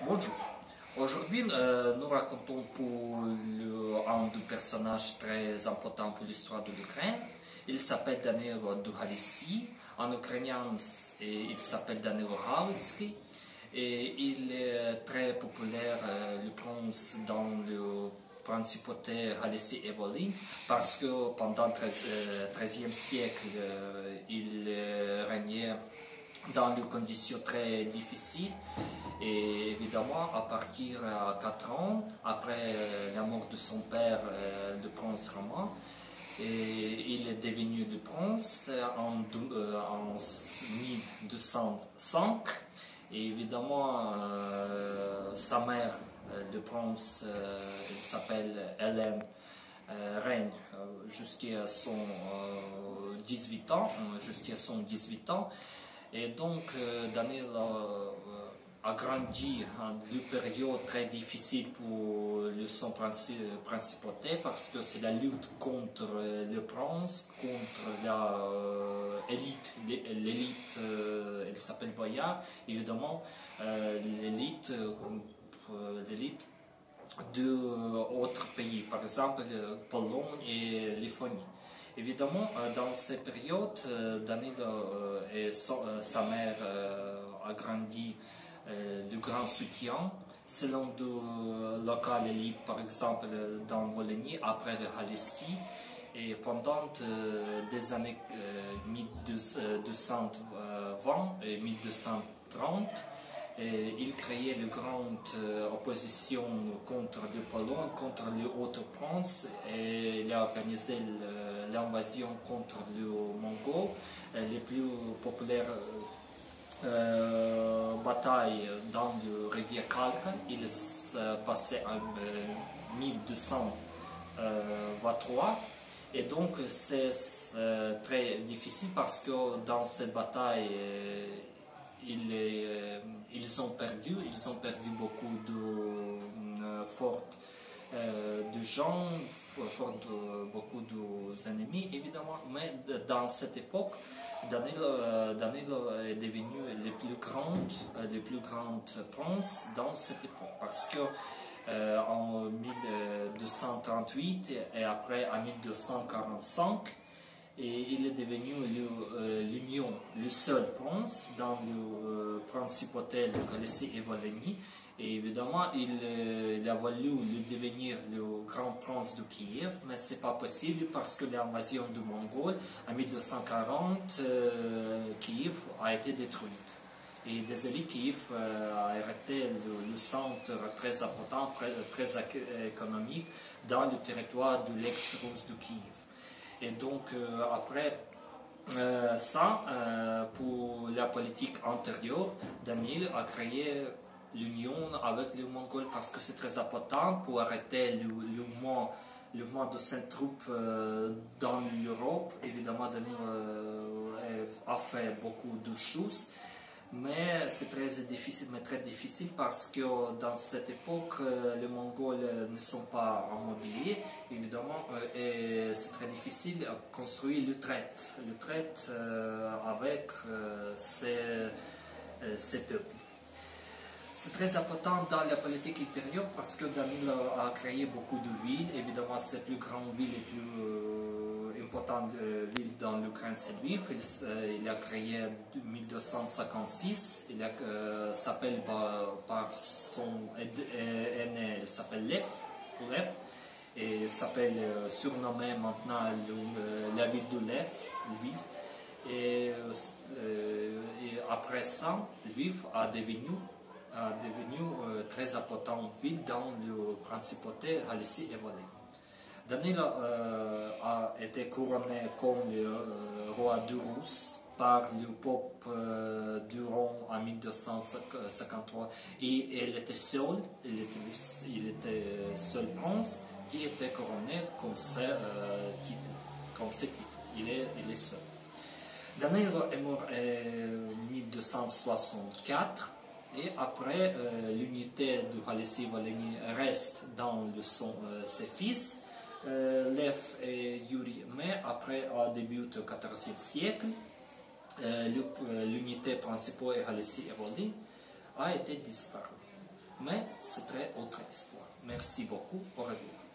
Bonjour. Aujourd'hui, nous racontons pour un des personnages très importants pour l'histoire de l'Ukraine. Il s'appelle Danilo Duhalissy. En ukrainien, il s'appelle Danilo Halitsky. Et il est très populaire, le prince, dans le principauté Halyssie et Volhynie, parce que pendant le XIIIe siècle, il régnait dans des conditions très difficiles. Et évidemment, à partir de 4 ans, après la mort de son père, le prince Roman, il est devenu le prince en 1205. Et évidemment, sa mère, le prince, il s'appelle Hélène, règne jusqu'à son 18 ans, Et donc, Daniel a grandi en une période très difficile pour son principauté parce que c'est la lutte contre le prince, contre l'élite, elle s'appelle Boyard, évidemment, l'élite d'autres pays, par exemple Pologne et Lithuanie. Évidemment, dans cette période, Danilo et sa mère a grandi de grand soutien selon de locales élites, par exemple dans Volhynie, après le Halyssie. Et pendant des années 1220 et 1230, il créait une grande opposition contre le Pologne, contre le Haut-Prince, et il a organisé l'invasion contre le Mongol. Les plus populaires batailles dans le rivière Kalka, il se passait en 1223. Et donc c'est très difficile parce que dans cette bataille, ils ont perdu beaucoup de fortes de gens, beaucoup d'ennemis évidemment, mais dans cette époque, Danilo est devenu le plus grand prince dans cette époque parce que en 1238 et après en 1245, et il est devenu le seul prince dans le principauté de Halyssie et Volhynie. Et évidemment, il a voulu devenir le grand prince de Kiev, mais ce n'est pas possible parce que l'invasion du Mongol en 1240, Kiev a été détruite. Et désolé, Kiev a été le centre très important, très économique dans le territoire de l'ex-Russe de Kiev. Et donc, après ça, pour la politique antérieure, Daniel a créé l'union avec les Mongols parce que c'est très important pour arrêter le mouvement de ces troupes dans l'Europe. Évidemment, Daniel a fait beaucoup de choses. Mais c'est très difficile parce que dans cette époque, les Mongols ne sont pas immobiliers, évidemment, et c'est très difficile de construire le traite avec ces peuples. C'est très important dans la politique intérieure parce que Danilo a créé beaucoup de villes. Évidemment, ces plus grandes villes, les plus importantes villes dans l'Ukraine, c'est Lviv. Il a créé en 1256. Il s'appelle par son aîné, il s'appelle Lev. Et il s'appelle surnommé maintenant la ville de Lviv. Et après ça, Lviv a devenu très importante ville dans le principauté Halyssie et Volhynie. Danilo a été couronné comme le roi de Russe par le pape durant en 1253 et il était seul prince qui était couronné comme ses titres. Il est seul. Danilo est mort en 1264. Et après, l'unité de Halyssie-Volhynie reste dans ses fils, Lev et Yuri. Mais après, au début du XIVe siècle, l'unité principale de Halyssie et Volhynie a été disparue. mais c'était autre histoire. Merci beaucoup, au revoir.